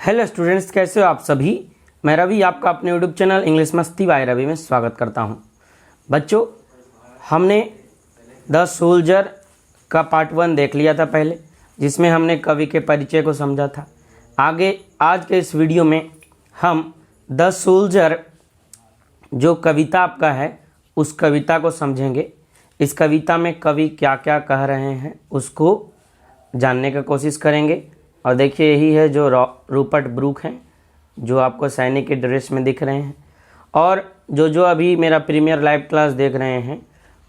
Hello students, कैसे हो आप सभी। मैं रवि आपका अपने यूट्यूब चैनल इंग्लिश मस्ती बाय रवि में स्वागत करता हूं। बच्चों, हमने द सोल्जर का पार्ट 1 देख लिया था पहले, जिसमें हमने कवि के परिचय को समझा था। आगे आज के इस वीडियो में हम द सोल्जर जो कविता आपका है उस कविता को समझेंगे। इस कविता में कवि क्या क्या कह रहे हैं उसको जानने की कोशिश करेंगे। और देखिए, यही है जो रूपर्ट ब्रूक हैं, जो आपको सैनिक के ड्रेस में दिख रहे हैं। और जो अभी मेरा प्रीमियर लाइव क्लास देख रहे हैं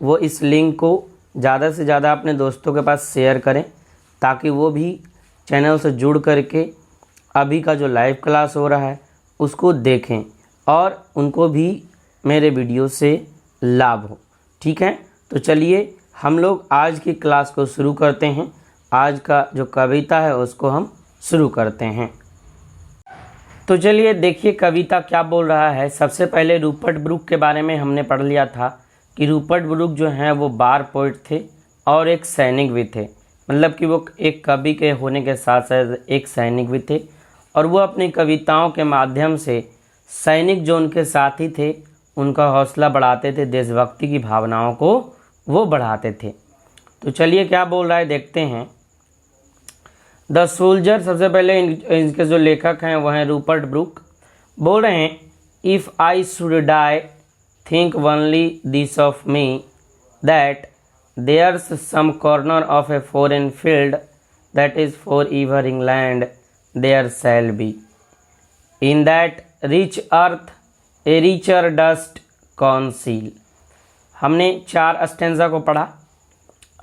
वो इस लिंक को ज़्यादा से ज़्यादा अपने दोस्तों के पास शेयर करें, ताकि वो भी चैनल से जुड़ करके अभी का जो लाइव क्लास हो रहा है उसको देखें और उनको भी मेरे वीडियो से लाभ हो। ठीक है, तो चलिए हम लोग आज की क्लास को शुरू करते हैं। आज का जो कविता है उसको हम शुरू करते हैं। तो चलिए देखिए कविता क्या बोल रहा है। सबसे पहले रूपर्ट ब्रूक के बारे में हमने पढ़ लिया था कि रूपर्ट ब्रूक जो हैं वो बार पोइट थे और एक सैनिक भी थे। मतलब कि वो एक कवि के होने के साथ साथ एक सैनिक भी थे, और वो अपनी कविताओं के माध्यम से सैनिक जो उनके साथी थे उनका हौसला बढ़ाते थे, देशभक्ति की भावनाओं को वो बढ़ाते थे। तो चलिए क्या बोल रहा है देखते हैं। द सोल्जर, सबसे पहले इनके जो लेखक हैं वह हैं रूपर्ट ब्रूक। बोल रहे हैं, if I should die think only this of me, that there's some corner of a foreign field that is for ever England there shall be, in that rich earth a richer dust conceal. हमने 4 stanza को पढ़ा।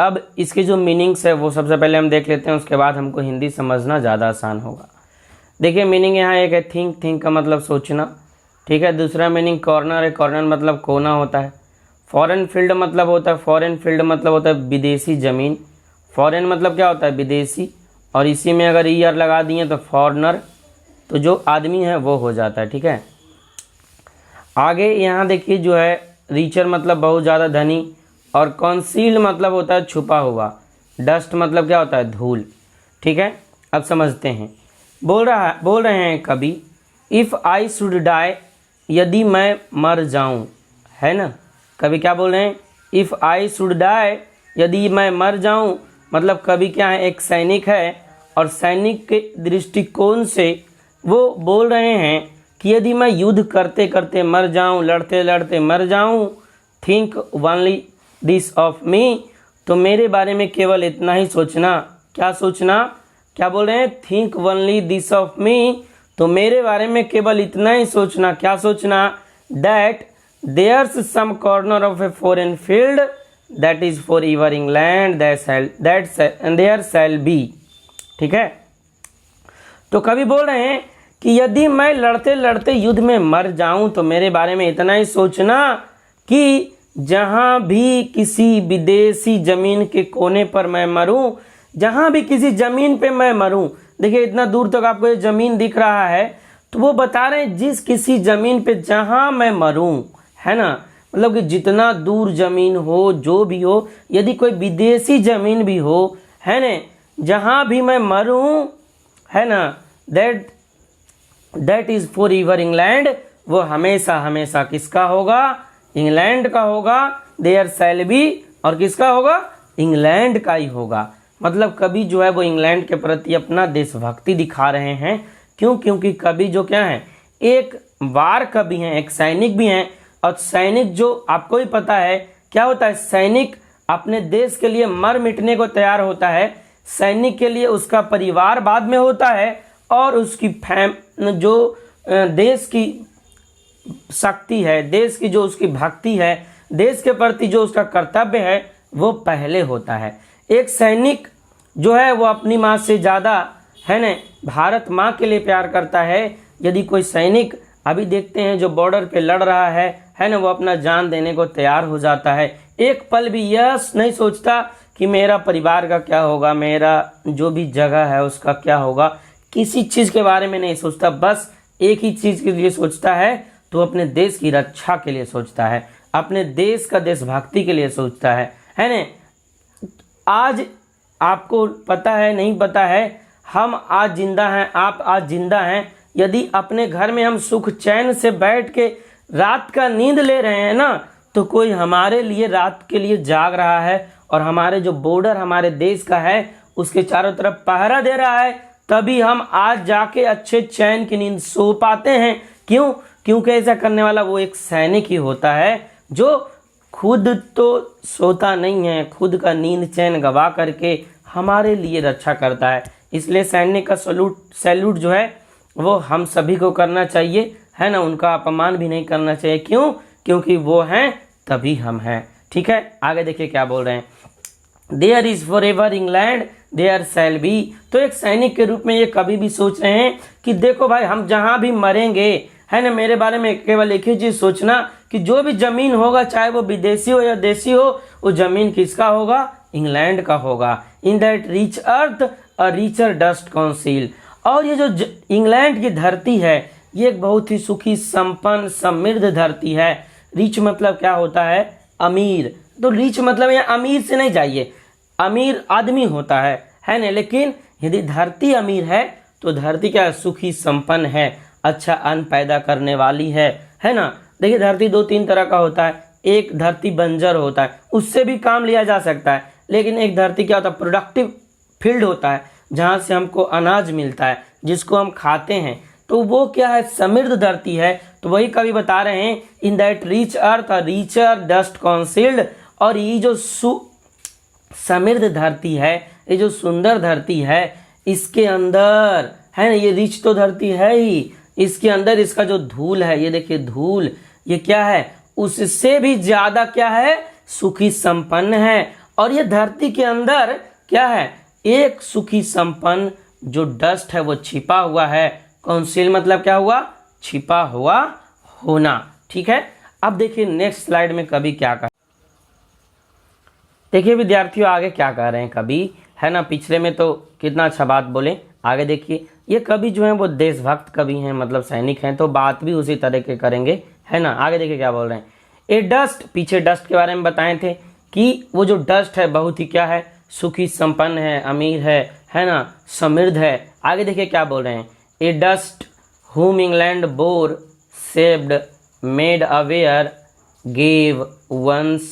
अब इसके जो meanings है वो सबसे पहले हम देख लेते हैं, उसके बाद हमको हिंदी समझना ज़्यादा आसान होगा। देखिए मीनिंग यहाँ एक है थिंक, थिंक का मतलब सोचना। ठीक है, दूसरा मीनिंग कॉर्नर है, कॉर्नर मतलब कोना होता है। फॉरेन फील्ड मतलब होता है, फॉरेन फील्ड मतलब होता है विदेशी ज़मीन। फॉरेन मतलब क्या होता है, विदेशी, और इसी में अगर ईयर लगा दिए तो फॉरनर, तो जो आदमी है वो हो जाता है। ठीक है, आगे यहाँ देखिए जो है रीचर मतलब बहुत ज़्यादा धनी, और कॉन्सील मतलब होता है छुपा हुआ। डस्ट मतलब क्या होता है, धूल। ठीक है, अब समझते हैं। बोल रहे हैं कवि, इफ़ आई शुड डाई, यदि मैं मर जाऊं, है ना। कवि क्या बोल रहे हैं, इफ़ आई शुड डाई, यदि मैं मर जाऊं। मतलब कवि क्या है, एक सैनिक है, और सैनिक के दृष्टिकोण से वो बोल रहे हैं कि यदि मैं युद्ध करते करते मर जाऊं, लड़ते लड़ते मर जाऊं, थिंक ओनली दिस ऑफ मी, तो मेरे बारे में केवल इतना ही सोचना। क्या सोचना, क्या बोल रहे हैं, थिंक ओनली दिस ऑफ मी, तो मेरे बारे में केवल इतना ही सोचना। क्या सोचना, that there's some corner of a foreign field that is for ever England there shall be. ठीक है, तो कवि बोल रहे हैं कि यदि मैं लड़ते लड़ते युद्ध में मर जाऊं तो मेरे बारे में इतना ही सोचना कि जहां भी किसी विदेशी जमीन के कोने पर मैं मरूं, जहां भी किसी जमीन पे मैं मरूं। देखिए इतना दूर तक आपको ये जमीन दिख रहा है, तो वो बता रहे हैं जिस किसी जमीन पे जहां मैं मरूं, है ना। मतलब कि जितना दूर जमीन हो, जो भी हो, यदि कोई विदेशी जमीन भी हो, है ना, जहां भी मैं मरूं, है ना, that is for ever England, वो हमेशा हमेशा किसका होगा, इंग्लैंड का होगा। देयर शैल बी, और किसका होगा, इंग्लैंड का ही होगा। मतलब कवि जो है वो इंग्लैंड के प्रति अपना देशभक्ति दिखा रहे हैं। क्यों, क्योंकि कवि जो क्या है, एक वार कवि हैं, एक सैनिक भी हैं। और सैनिक जो आपको ही पता है क्या होता है, सैनिक अपने देश के लिए मर मिटने को तैयार होता है। सैनिक के लिए उसका परिवार बाद में होता है, और उसकी जो देश की शक्ति है, देश की जो उसकी भक्ति है, देश के प्रति जो उसका कर्तव्य है वो पहले होता है। एक सैनिक जो है वो अपनी माँ से ज़्यादा, है ना, भारत माँ के लिए प्यार करता है। यदि कोई सैनिक अभी देखते हैं जो बॉर्डर पे लड़ रहा है ना, वो अपना जान देने को तैयार हो जाता है। एक पल भी यह नहीं सोचता कि मेरा परिवार का क्या होगा, मेरा जो भी जगह है उसका क्या होगा, किसी चीज़ के बारे में नहीं सोचता। बस एक ही चीज़ के लिए सोचता है, तो अपने देश की रक्षा के लिए सोचता है, अपने देश का देशभक्ति के लिए सोचता है ना। आज आपको पता है नहीं पता है, हम आज जिंदा हैं, आप आज जिंदा हैं, यदि अपने घर में हम सुख चैन से बैठ के रात का नींद ले रहे हैं ना, तो कोई हमारे लिए रात के लिए जाग रहा है और हमारे जो बॉर्डर हमारे देश का है उसके चारों तरफ पहरा दे रहा है, तभी हम आज जाके अच्छे चैन की नींद सो पाते हैं। क्यों? क्योंकि ऐसा करने वाला वो एक सैनिक ही होता है जो खुद तो सोता नहीं है, खुद का नींद चैन गवा करके हमारे लिए रक्षा करता है। इसलिए सैनिक का सैल्यूट जो है वो हम सभी को करना चाहिए, है ना। उनका अपमान भी नहीं करना चाहिए। क्यों? क्योंकि वो हैं तभी हम हैं। ठीक है, आगे देखिए क्या बोल रहे हैं। There is for ever England there shall be. तो एक सैनिक के रूप में ये कभी भी सोच रहे हैं कि देखो भाई, हम जहां भी मरेंगे, है ना, मेरे बारे में केवल एक ही चीज सोचना कि जो भी जमीन होगा, चाहे वो विदेशी हो या देशी हो, वो जमीन किसका होगा? इंग्लैंड का होगा। In that rich earth a richer dust conceal. और ये जो इंग्लैंड की धरती है, ये एक बहुत ही सुखी, संपन्न, समृद्ध धरती है। रिच मतलब क्या होता है? अमीर। तो रिच मतलब यहाँ अमीर से नहीं जाइए, अमीर आदमी होता है ना। लेकिन यदि धरती अमीर है तो धरती क्या है? सुखी, संपन्न है, अच्छा अन्न पैदा करने वाली है ना। देखिए, धरती दो तीन तरह का होता है। एक धरती बंजर होता है, उससे भी काम लिया जा सकता है। लेकिन एक धरती क्या होता है? प्रोडक्टिव फील्ड होता है, जहाँ से हमको अनाज मिलता है, जिसको हम खाते हैं। तो वो क्या है? समृद्ध धरती है। तो वही कवि बता रहे हैं, in that rich earth a richer dust concealed. और ये जो समृद्ध धरती है, ये जो सुंदर धरती है, इसके अंदर, है ना, ये रिच तो धरती है ही, इसके अंदर इसका जो धूल है, ये देखिए धूल, ये क्या है? उससे भी ज्यादा क्या है? सुखी, संपन्न है। और ये धरती के अंदर क्या है? एक सुखी, संपन्न जो डस्ट है वो छिपा हुआ है। कॉन्सील मतलब क्या हुआ? छिपा हुआ होना। ठीक है, अब देखिए नेक्स्ट स्लाइड में कवि क्या कहा। देखिए विद्यार्थियों, आगे क्या कह रहे हैं कवि, है ना। पिछले में तो कितना अच्छा बात बोले, आगे देखिए। ये कवि जो है वो देशभक्त कवि हैं, मतलब सैनिक हैं, तो बात भी उसी तरह के करेंगे, है ना। आगे देखिए क्या बोल रहे हैं। ए डस्ट, पीछे डस्ट के बारे में बताए थे कि वो जो डस्ट है बहुत ही क्या है? सुखी, संपन्न है, अमीर है ना, समृद्ध है। आगे देखिए क्या बोल रहे हैं। ए dust whom England bore, saved, made aware, gave once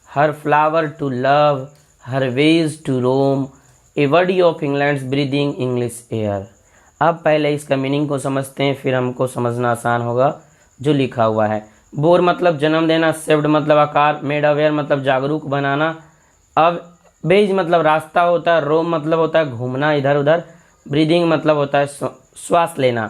her flower to love, her ways to roam, a body of England's breathing English air। अब पहले इसका मीनिंग को समझते हैं, फिर हमको समझना आसान होगा जो लिखा हुआ है। बोर मतलब जन्म देना, सेव्ड मतलब आकार, मेड अवेयर मतलब जागरूक बनाना, अब बेज मतलब रास्ता होता है, रोम मतलब होता है घूमना इधर उधर, ब्रीदिंग मतलब होता है श्वास लेना।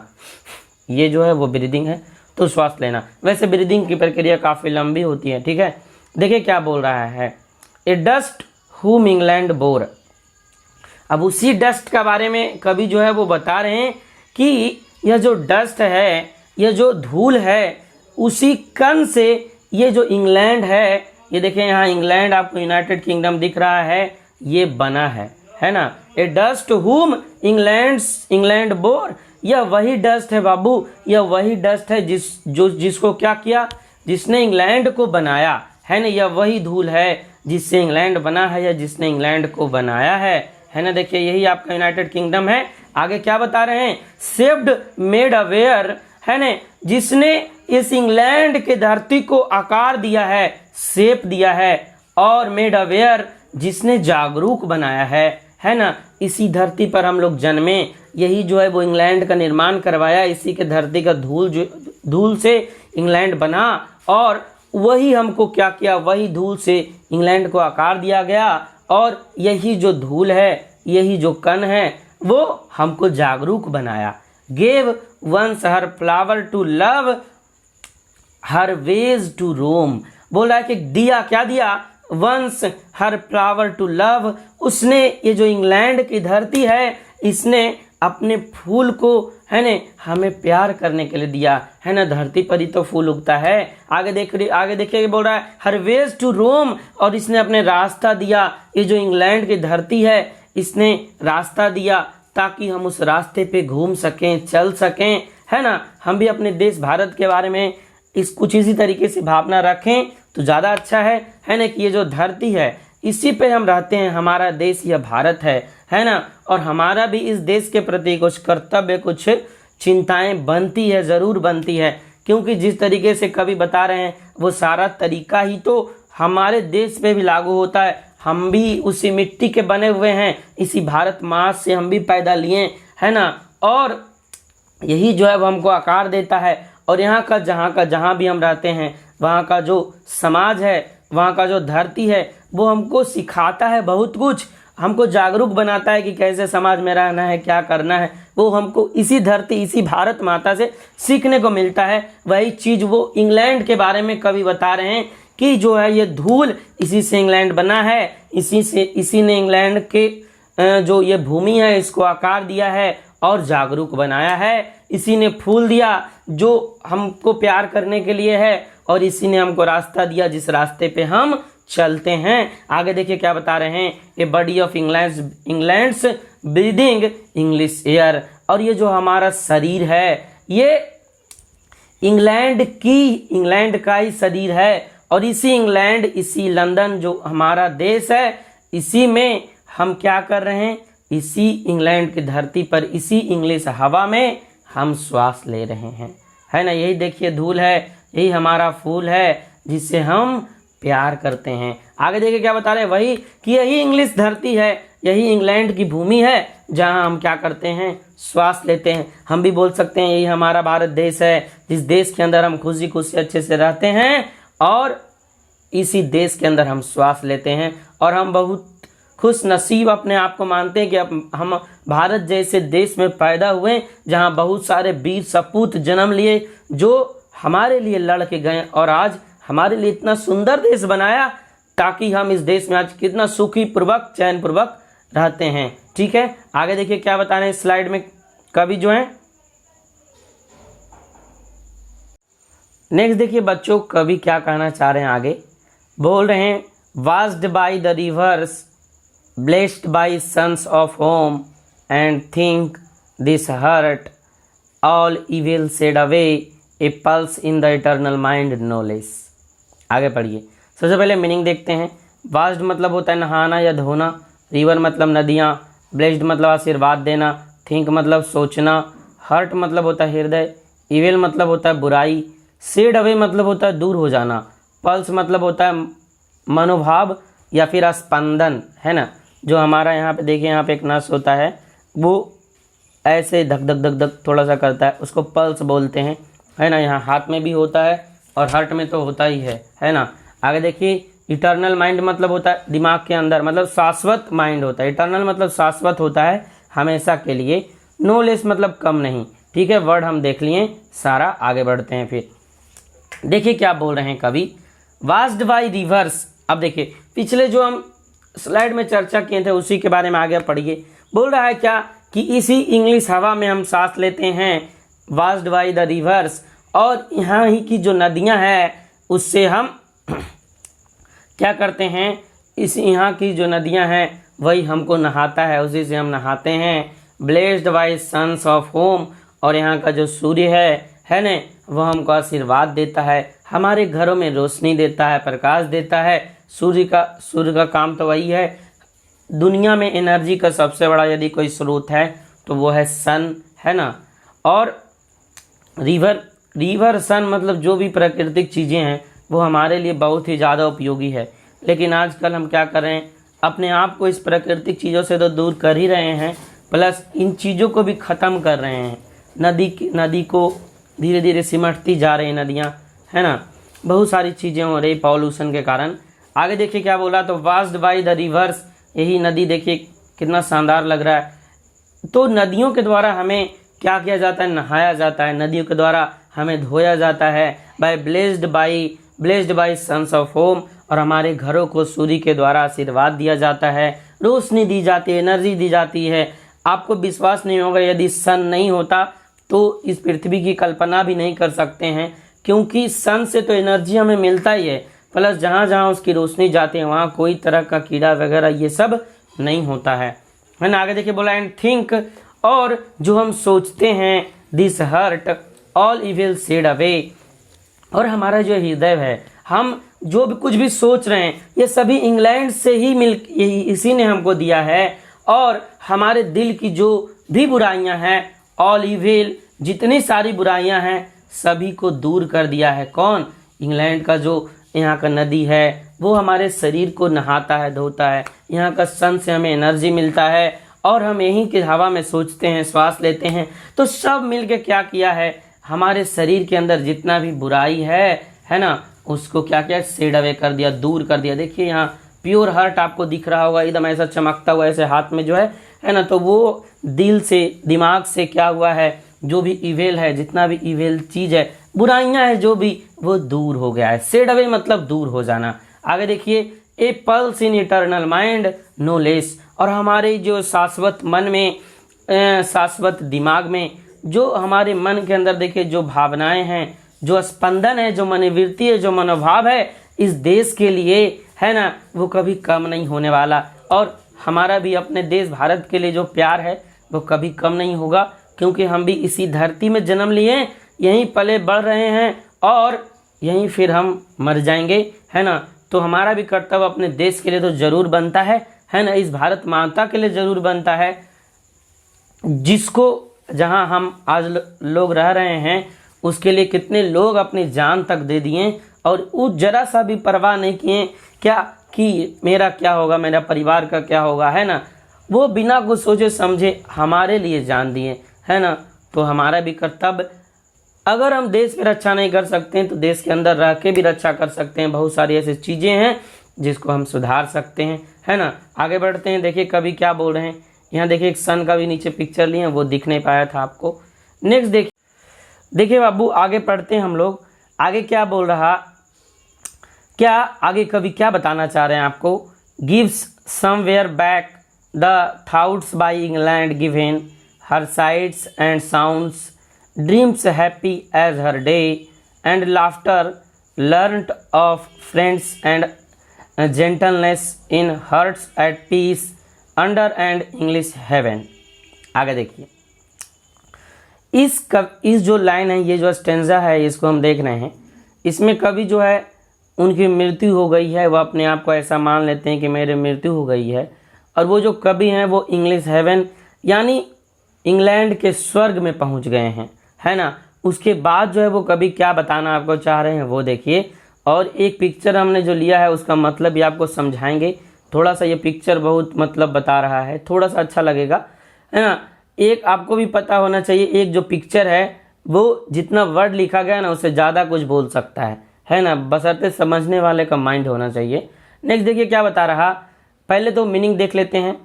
ये जो है वो ब्रीदिंग है, तो श्वास लेना। वैसे ब्रीदिंग की प्रक्रिया काफ़ी लंबी होती है। ठीक है, देखिए क्या बोल रहा है। ए डस्ट whom इंग्लैंड बोर। अब उसी डस्ट के बारे में कवि जो है वो बता रहे हैं कि यह जो डस्ट है, यह जो धूल है, उसी कण से ये जो इंग्लैंड है, ये देखिए यहाँ इंग्लैंड आपको यूनाइटेड किंगडम दिख रहा है, ये बना है ना। ए डस्ट whom इंग्लैंड बोर, यह वही डस्ट है बाबू, यह वही डस्ट है जिसको क्या किया? जिसने इंग्लैंड को बनाया, है ना। यह वही धूल है जिससे इंग्लैंड बना है, या जिसने इंग्लैंड को बनाया है ना। देखिए यही आपका यूनाइटेड किंगडम है। आगे क्या बता रहे हैं। सेव्ड, मेड अवेयर, है ना, जिसने इस इंग्लैंड के धरती को आकार दिया है, शेप दिया है, और मेड अवेयर, जिसने जागरूक बनाया है ना। इसी धरती पर हम लोग जन्मे, यही जो है वो इंग्लैंड का निर्माण करवाया, इसी के धरती का धूल से इंग्लैंड बना, और वही हमको क्या किया? वही धूल से इंग्लैंड को आकार दिया गया, और यही जो धूल है, यही जो कण है, वो हमको जागरूक बनाया। Gave once her flower to love, her ways to roam. बोल रहा है कि दिया, क्या दिया? Once her flower to love, उसने ये जो इंग्लैंड की धरती है, इसने अपने फूल को, है ना, हमें प्यार करने के लिए दिया, है ना। धरती पर ही तो फूल उगता है। आगे देखिए बोल रहा है हर वेज टू रोम, और इसने अपने रास्ता दिया। ये जो इंग्लैंड की धरती है, इसने रास्ता दिया ताकि हम उस रास्ते पे घूम सकें, चल सकें, है ना। हम भी अपने देश भारत के बारे में कुछ इसी तरीके से भावना रखें तो ज़्यादा अच्छा है ना। कि ये जो धरती है, इसी पे हम रहते हैं, हमारा देश यह भारत है है ना। और हमारा भी इस देश के प्रति कुछ कर्तव्य, कुछ चिंताएं बनती है, ज़रूर बनती है, क्योंकि जिस तरीके से कवि बता रहे हैं वो सारा तरीका ही तो हमारे देश पे भी लागू होता है। हम भी उसी मिट्टी के बने हुए हैं, इसी भारत माँ से हम भी पैदा लिए, है ना। और यही जो है वो हमको आकार देता है। और यहाँ का जहाँ भी हम रहते हैं, वहाँ का जो समाज है, वहाँ का जो धरती है, वो हमको सिखाता है बहुत कुछ, हमको जागरूक बनाता है कि कैसे समाज में रहना है, क्या करना है। वो हमको इसी धरती, इसी भारत माता से सीखने को मिलता है। वही चीज़ वो इंग्लैंड के बारे में कवि बता रहे हैं कि जो है ये धूल, इसी से इंग्लैंड बना है, इसी ने इंग्लैंड के जो ये भूमि है इसको आकार दिया है और जागरूक बनाया है। इसी ने फूल दिया जो हमको प्यार करने के लिए है, और इसी ने हमको रास्ता दिया जिस रास्ते पे हम चलते हैं। आगे देखिए क्या बता रहे हैं, a body of England's breathing English air. और ये जो हमारा शरीर है ये इंग्लैंड का ही शरीर है। और इसी इंग्लैंड, इसी लंदन जो हमारा देश है, इसी में हम क्या कर रहे हैं, इसी इंग्लैंड की धरती पर, इसी इंग्लिश हवा में हम श्वास ले रहे हैं, है ना। यही देखिए धूल है, यही हमारा फूल है जिससे हम प्यार करते हैं। आगे देखिए क्या बता रहे हैं, वही कि यही इंग्लिश धरती है, यही इंग्लैंड की भूमि है जहां हम क्या करते हैं, श्वास लेते हैं। हम भी बोल सकते हैं यही हमारा भारत देश है, जिस देश के अंदर हम खुशी खुशी अच्छे से रहते हैं, और इसी देश के अंदर हम श्वास लेते हैं। और हम बहुत खुश नसीब अपने आप को मानते हैं कि हम भारत जैसे देश में पैदा हुए, जहां बहुत सारे वीर सपूत जन्म लिए जो हमारे लिए लड़ के गए, और आज हमारे लिए इतना सुंदर देश बनाया ताकि हम इस देश में आज कितना सुखी पूर्वक, चैन पूर्वक रहते हैं। ठीक है, आगे देखिए क्या बता रहे हैं स्लाइड में कवि जो है। नेक्स्ट देखिए बच्चों, कवि क्या कहना चाह रहे हैं, आगे बोल रहे हैं, washed by the reverse, blessed by sons of home, and think this hurt all evil said away, a pulse in the eternal mind no less। आगे पढ़िए। सबसे पहले मीनिंग देखते हैं। वास्ड मतलब होता है नहाना या धोना, रिवर मतलब नदियाँ, ब्लेस्ड मतलब आशीर्वाद देना, थिंक मतलब सोचना, हर्ट मतलब होता है हृदय, इविल मतलब होता है बुराई, सेड अवे मतलब होता है दूर हो जाना, पल्स मतलब होता है मनोभाव या फिर स्पंदन, है ना। जो हमारा यहाँ पे देखिए, यहाँ पे एक नस होता है, वो ऐसे धक धक धक धक थोड़ा सा करता है, उसको पल्स बोलते हैं, है ना। यहाँ हाथ में भी होता है और हार्ट में तो होता ही है ना। आगे देखिए, इटर्नल माइंड मतलब होता है दिमाग के अंदर, मतलब शाश्वत माइंड होता है। इटर्नल मतलब शाश्वत होता है, हमेशा के लिए। नो लेस मतलब कम नहीं। ठीक है, वर्ड हम देख लिए सारा, आगे बढ़ते हैं। फिर देखिए क्या बोल रहे हैं कवि, वास्ड बाय रिवर्स। अब देखिए पिछले जो हम स्लाइड में चर्चा किए थे उसी के बारे में आगे पढ़िए। बोल रहा है क्या कि इसी इंग्लिश हवा में हम सांस लेते हैं, वास्ड बाय द रिवर्स, और यहाँ ही की जो नदियाँ हैं उससे हम क्या करते हैं, इस यहाँ की जो नदियाँ हैं वही हमको नहाता है, उसी से हम नहाते हैं। Blessed by suns of home, और यहाँ का जो सूर्य है ना, वह हमको आशीर्वाद देता है, हमारे घरों में रोशनी देता है, प्रकाश देता है। सूर्य का काम तो वही है। दुनिया में एनर्जी का सबसे बड़ा यदि कोई स्रोत है तो वो है सन, है ना। और रिवर सन मतलब जो भी प्राकृतिक चीज़ें हैं वो हमारे लिए बहुत ही ज़्यादा उपयोगी है। लेकिन आजकल हम क्या कर रहे हैं, अपने आप को इस प्राकृतिक चीज़ों से तो दूर कर ही रहे हैं, प्लस इन चीज़ों को भी ख़त्म कर रहे हैं। नदी को धीरे धीरे सिमटती जा रही नदियाँ, है ना। बहुत सारी चीज़ें हो रही पॉल्यूशन के कारण। आगे देखिए क्या बोला, तो वास्ड बाय द रिवर्स, यही नदी देखिए कितना शानदार लग रहा है। तो नदियों के द्वारा हमें क्या किया जाता है, नहाया जाता है, नदियों के द्वारा हमें धोया जाता है। Blessed by suns of home, और हमारे घरों को सूर्य के द्वारा आशीर्वाद दिया जाता है, रोशनी दी जाती है, एनर्जी दी जाती है। आपको विश्वास नहीं होगा, यदि सन नहीं होता तो इस पृथ्वी की कल्पना भी नहीं कर सकते हैं, क्योंकि सन से तो एनर्जी हमें मिलता ही है, प्लस जहाँ जहाँ उसकी रोशनी जाती है वहाँ कोई तरह का कीड़ा वगैरह ये सब नहीं होता है ना। आगे देखिए बोला, एंड थिंक, और जो हम सोचते हैं, this heart all evil shed away, और हमारा जो हृदय है, हम जो भी कुछ भी सोच रहे हैं ये सभी इंग्लैंड से ही इसी ने हमको दिया है। और हमारे दिल की जो भी बुराइयां हैं, ऑल इविल, जितनी सारी बुराइयां हैं सभी को दूर कर दिया है। कौन? इंग्लैंड का जो यहाँ का नदी है वो हमारे शरीर को नहाता है, धोता है। यहाँ का सन से हमें एनर्जी मिलता है और हम यहीं की हवा में सोचते हैं, श्वास लेते हैं। तो सब मिलके क्या किया है, हमारे शरीर के अंदर जितना भी बुराई है ना, उसको क्या किया, शेड अवे कर दिया, दूर कर दिया। देखिए यहाँ प्योर हार्ट आपको दिख रहा होगा, एकदम ऐसा चमकता हुआ ऐसे हाथ में जो है ना, तो वो दिल से, दिमाग से क्या हुआ है, जो भी इवेल है, जितना भी इवेल चीज है, बुराइयां है जो भी, वो दूर हो गया है। शेड अवे मतलब दूर हो जाना। आगे देखिए, a pulse in eternal mind no less, और हमारे जो शाश्वत मन में, शाश्वत दिमाग में, जो हमारे मन के अंदर देखिए जो भावनाएं हैं, जो स्पंदन है, जो मनोवृत्ति है, जो मनोभाव है इस देश के लिए, है ना, वो कभी कम नहीं होने वाला। और हमारा भी अपने देश भारत के लिए जो प्यार है वो कभी कम नहीं होगा, क्योंकि हम भी इसी धरती में जन्म लिए, यहीं पले बढ़ रहे हैं और यहीं फिर हम मर जाएंगे, है ना। तो हमारा भी कर्तव्य अपने देश के लिए तो जरूर बनता है ना, इस भारत माता के लिए जरूर बनता है, जिसको जहां हम आज लोग रह रहे हैं उसके लिए कितने लोग अपनी जान तक दे दिए और उस जरा सा भी परवाह नहीं किए क्या कि मेरा क्या होगा, मेरा परिवार का क्या होगा, है ना। वो बिना कुछ सोचे समझे हमारे लिए जान दिए, है ना। तो हमारा भी कर्तव्य, अगर हम देश की रक्षा नहीं कर सकते हैं तो देश के अंदर रह के भी रक्षा कर सकते हैं। बहुत सारी ऐसी चीज़ें हैं जिसको हम सुधार सकते हैं, है ना। आगे बढ़ते हैं, देखिए कवि क्या बोल रहे हैं। यहाँ देखिए एक सन का भी नीचे पिक्चर लिए, वो दिख नहीं पाया था आपको। नेक्स्ट देखिए बाबू, आगे पढ़ते हैं हम लोग। आगे क्या बोल रहा, क्या आगे कवि क्या बताना चाह रहे हैं आपको। Gives somewhere back the thoughts by England given her sights and sounds, dreams happy as her day and laughter learnt of friends and gentleness in hearts at peace under and English heaven। आगे देखिए, इस जो line है, ये जो stanza है, इसको हम देख रहे हैं, इसमें कवि जो है उनकी मृत्यु हो गई है, वह अपने आप को ऐसा मान लेते हैं कि मेरी मृत्यु हो गई है, और वो जो कवि हैं वो इंग्लिश हेवन यानी इंग्लैंड के स्वर्ग में पहुंच गए हैं, है ना। उसके बाद जो है वो कभी क्या बताना आपको चाह रहे हैं वो देखिए, और एक पिक्चर हमने जो लिया है उसका मतलब भी आपको समझाएंगे। थोड़ा सा ये पिक्चर बहुत मतलब बता रहा है, थोड़ा सा अच्छा लगेगा, है ना। एक आपको भी पता होना चाहिए, एक जो पिक्चर है वो जितना वर्ड लिखा गया ना उससे ज़्यादा कुछ बोल सकता है ना, बशर्ते समझने वाले का माइंड होना चाहिए। नेक्स्ट देखिए क्या बता रहा, पहले तो मीनिंग देख लेते हैं।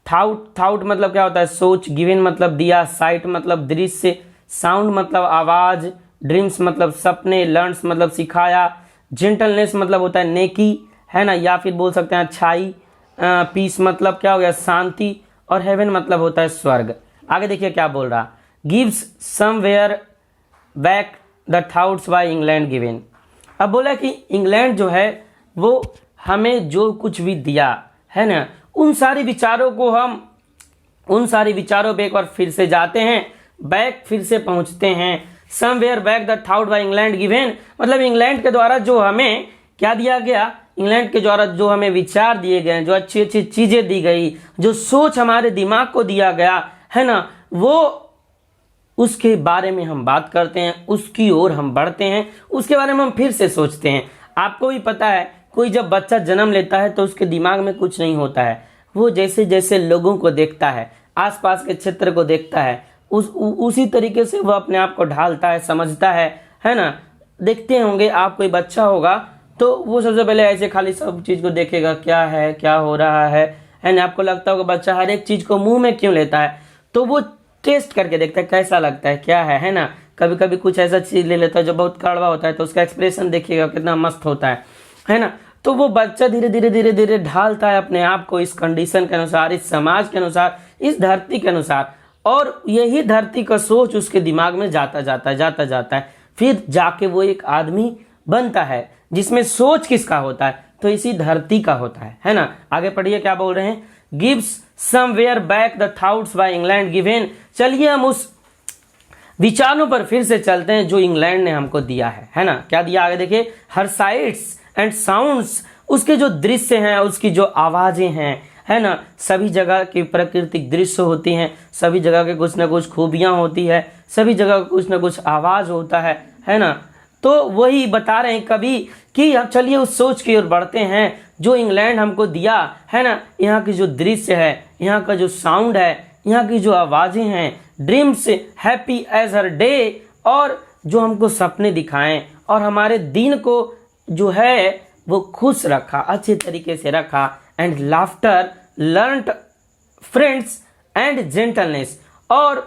थाउट मतलब क्या होता है, सोच। गिवन मतलब दिया। साइट मतलब दृश्य। साउंड मतलब आवाज। ड्रीम्स मतलब सपने। लर्न्स मतलब सिखाया। जेंटलनेस मतलब होता है नेकी, है ना, या फिर बोल सकते हैं अच्छाई। पीस मतलब क्या हो गया, शांति। और हेवन मतलब होता है स्वर्ग। आगे देखिए क्या बोल रहा, gives somewhere back the thoughts by England given. अब बोला कि इंग्लैंड जो है वो हमें जो कुछ भी दिया है ना, उन सारी विचारों को हम, उन सारी विचारों पे एक बार फिर से जाते हैं, बैक फिर से पहुंचते हैं। Somewhere back the thought bye England given मतलब इंग्लैंड के द्वारा जो हमें क्या दिया गया, इंग्लैंड के द्वारा जो हमें विचार दिए गए, जो अच्छी अच्छी चीजें दी गई, जो सोच हमारे दिमाग को दिया गया है ना, वो उसके बारे में हम बात करते हैं, उसकी ओर हम बढ़ते हैं, उसके बारे में हम फिर से सोचते हैं। आपको भी पता है कोई जब बच्चा जन्म लेता है तो उसके दिमाग में कुछ नहीं होता है, वो जैसे जैसे लोगों को देखता है, आसपास के क्षेत्र को देखता है, उसी तरीके से वो अपने आप को ढालता है, समझता है ना। देखते होंगे आप, कोई बच्चा होगा तो वो सबसे पहले ऐसे खाली सब चीज को देखेगा, क्या है, क्या हो रहा है ना। आपको लगता होगा बच्चा हर एक चीज को मुंह में क्यों लेता है, तो वो टेस्ट करके देखता है कैसा लगता है, क्या है ना। कभी कभी कुछ ऐसा चीज ले लेता है जो बहुत कड़वा होता है, तो उसका एक्सप्रेशन देखिएगा कितना मस्त होता है ना। तो वो बच्चा धीरे धीरे धीरे धीरे ढालता है अपने आप को इस कंडीशन के अनुसार, इस समाज के अनुसार, इस धरती के अनुसार, और यही धरती का सोच उसके दिमाग में जाता है, फिर जाके वो एक आदमी बनता है जिसमें सोच किसका होता है, तो इसी धरती का होता है ना। आगे पढ़िए क्या बोल रहे हैं, gives somewhere back the thoughts by England given. चलिए हम उस विचारों पर फिर से चलते हैं जो इंग्लैंड ने हमको दिया है ना। क्या दिया आगे देखिए, हर साइट्स एंड साउंड्स, उसके जो दृश्य हैं, उसकी जो आवाजें हैं, है ना, सभी जगह की प्राकृतिक दृश्य होती हैं, सभी जगह के कुछ ना कुछ खूबियाँ होती है, सभी जगह कुछ ना कुछ आवाज़ होता है ना। तो वही बता रहे हैं कवि कि अब चलिए उस सोच की ओर बढ़ते हैं जो इंग्लैंड हमको दिया है ना। यहाँ की जो दृश्य है, यहाँ का जो साउंड है, यहाँ की जो आवाज़ें हैं, dreams happy as her day, और जो हमको सपने दिखाएं और हमारे दिन को जो है वो खुश रखा, अच्छे तरीके से रखा। And laughter learned friends and gentleness, और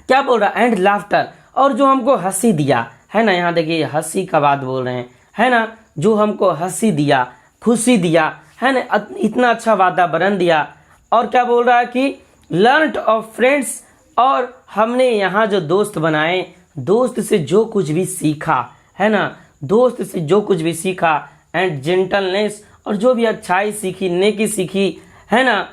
क्या बोल रहा है, एंड लाफ्टर, और जो हमको हंसी दिया है ना। यहाँ देखिए हंसी का बात बोल रहे हैं, है ना, जो हमको हंसी दिया, खुशी दिया, है ना, इतना अच्छा वातावरण दिया। और क्या बोल रहा है कि लर्नड ऑफ फ्रेंड्स, और हमने यहाँ जो दोस्त बनाए, दोस्त से जो कुछ भी सीखा, है ना, दोस्त से जो कुछ भी सीखा। एंड जेंटलनेस, और जो भी अच्छाई सीखी, नेकी सीखी, है ना,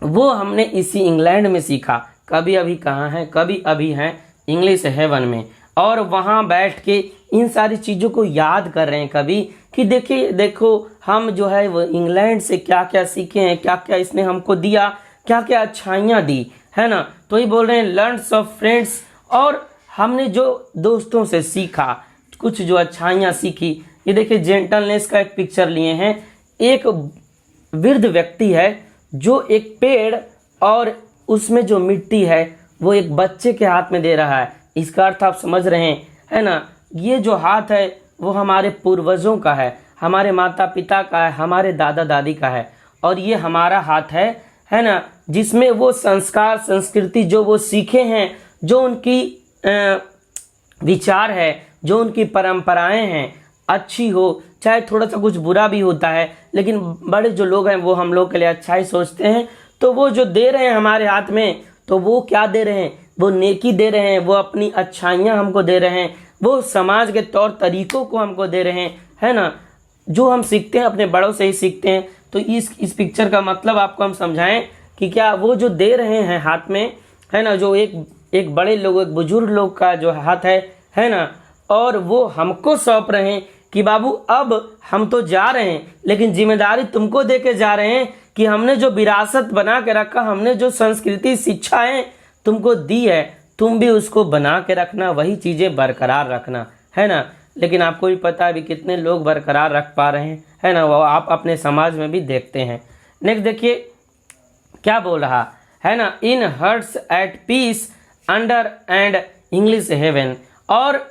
वो हमने इसी इंग्लैंड में सीखा। कभी अभी कहाँ हैं, कभी अभी हैं इंग्लिश हेवन में, और वहाँ बैठ के इन सारी चीज़ों को याद कर रहे हैं कभी कि देखिए देखो हम जो है वो इंग्लैंड से क्या क्या सीखे हैं, क्या क्या इसने हमको दिया, क्या क्या अच्छाइयाँ दी, है ना। तो ही बोल रहे हैं लर्न्स ऑफ फ्रेंड्स, और हमने जो दोस्तों से सीखा, कुछ जो अच्छाइयाँ सीखी। ये देखिए जेंटलनेस का एक पिक्चर लिए हैं, एक वृद्ध व्यक्ति है जो एक पेड़ और उसमें जो मिट्टी है वो एक बच्चे के हाथ में दे रहा है। इसका अर्थ आप समझ रहे हैं, है ना। ये जो हाथ है वो हमारे पूर्वजों का है, हमारे माता पिता का है, हमारे दादा दादी का है, और ये हमारा हाथ है ना, जिसमें वो संस्कार संस्कृति जो वो सीखे हैं, जो उनकी विचार है, जो उनकी परंपराएं हैं, अच्छी हो चाहे थोड़ा सा कुछ बुरा भी होता है, लेकिन बड़े जो लोग हैं वो हम लोग के लिए अच्छा ही सोचते हैं। तो वो जो दे रहे हैं हमारे हाथ में, तो वो क्या दे रहे हैं, वो नेकी दे रहे हैं, वो अपनी अच्छाइयाँ हमको दे रहे हैं, वो समाज के तौर तरीकों को हमको दे रहे हैं, है ना, जो हम सीखते हैं अपने बड़ों से ही सीखते हैं। तो इस पिक्चर का मतलब आपको हम समझाएं कि क्या वो जो दे रहे हैं हाथ में, है ना, जो एक बड़े लोग, एक बुजुर्ग लोग का जो हाथ है ना, और वो हमको सौंप रहे हैं कि बाबू अब हम तो जा रहे हैं, लेकिन जिम्मेदारी तुमको दे के जा रहे हैं कि हमने जो विरासत बना के रखा, हमने जो संस्कृति शिक्षाएं तुमको दी है, तुम भी उसको बना के रखना, वही चीज़ें बरकरार रखना, है ना। लेकिन आपको भी पता है अभी कितने लोग बरकरार रख पा रहे हैं, है ना, वो आप अपने समाज में भी देखते हैं। नेक्स्ट देखिए क्या बोल रहा है ना, in hearts at peace under an English heaven, और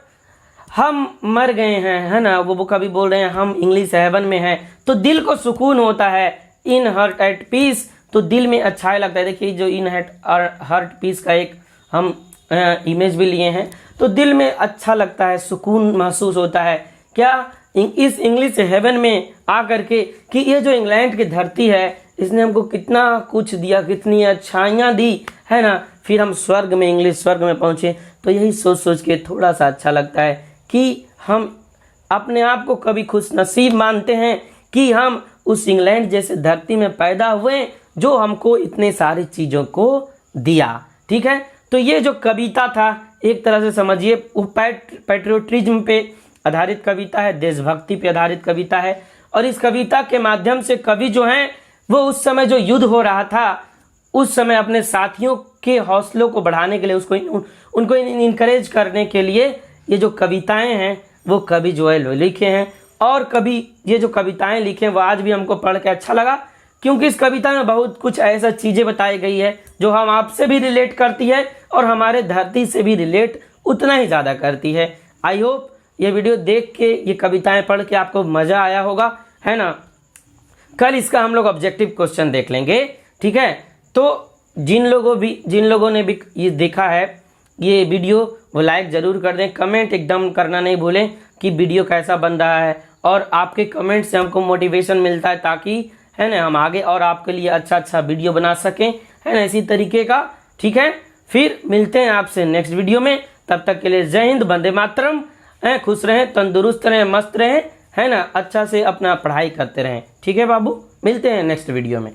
हम मर गए हैं, है ना, वो कभी बोल रहे हैं हम इंग्लिश हेवन में हैं, तो दिल को सुकून होता है। इन हर्ट एट पीस, तो दिल में अच्छा लगता है। देखिए जो इन हर्ट पीस का एक हम इमेज भी लिए हैं, तो दिल में अच्छा लगता है, सुकून महसूस होता है। क्या इस इंग्लिश हेवन में आकर के कि ये जो इंग्लैंड की धरती है इसने हमको कितना कुछ दिया, कितनी अच्छाइयाँ दी, है ना। फिर हम स्वर्ग में, इंग्लिश स्वर्ग में पहुँचे, तो यही सोच सोच के थोड़ा सा अच्छा लगता है कि हम अपने आप को कभी खुश नसीब मानते हैं कि हम उस इंग्लैंड जैसे धरती में पैदा हुए जो हमको इतने सारी चीज़ों को दिया। ठीक है, तो ये जो कविता था एक तरह से समझिए वो पैट्रियोटिज्म पे आधारित कविता है, देशभक्ति पे आधारित कविता है। और इस कविता के माध्यम से कवि जो हैं वो उस समय जो युद्ध हो रहा था उस समय अपने साथियों के हौसलों को बढ़ाने के लिए, उनको इनकरेज करने के लिए ये जो कविताएं हैं वो कवि जो है लिखे हैं। और कवि ये जो कविताएं लिखे हैं वो आज भी हमको पढ़ के अच्छा लगा, क्योंकि इस कविता में बहुत कुछ ऐसा चीज़ें बताई गई है जो हम आपसे भी रिलेट करती है और हमारे धरती से भी रिलेट उतना ही ज़्यादा करती है। आई होप ये वीडियो देख के, ये कविताएं पढ़ के आपको मज़ा आया होगा, है ना। कल इसका हम लोग ऑब्जेक्टिव क्वेश्चन देख लेंगे, ठीक है। तो जिन लोगों ने भी ये देखा है ये वीडियो वो लाइक ज़रूर कर दें, कमेंट एकदम करना नहीं भूलें कि वीडियो कैसा बन रहा है। और आपके कमेंट से हमको मोटिवेशन मिलता है ताकि, है ना, हम आगे और आपके लिए अच्छा वीडियो बना सकें, है ना, इसी तरीके का। ठीक है, फिर मिलते हैं आपसे नेक्स्ट वीडियो में। तब तक के लिए जय हिंद, वंदे मातरम। खुश रहें, तंदुरुस्त रहें, मस्त रहें, है ना, अच्छा से अपना पढ़ाई करते रहें। ठीक है बाबू, मिलते हैं नेक्स्ट वीडियो में।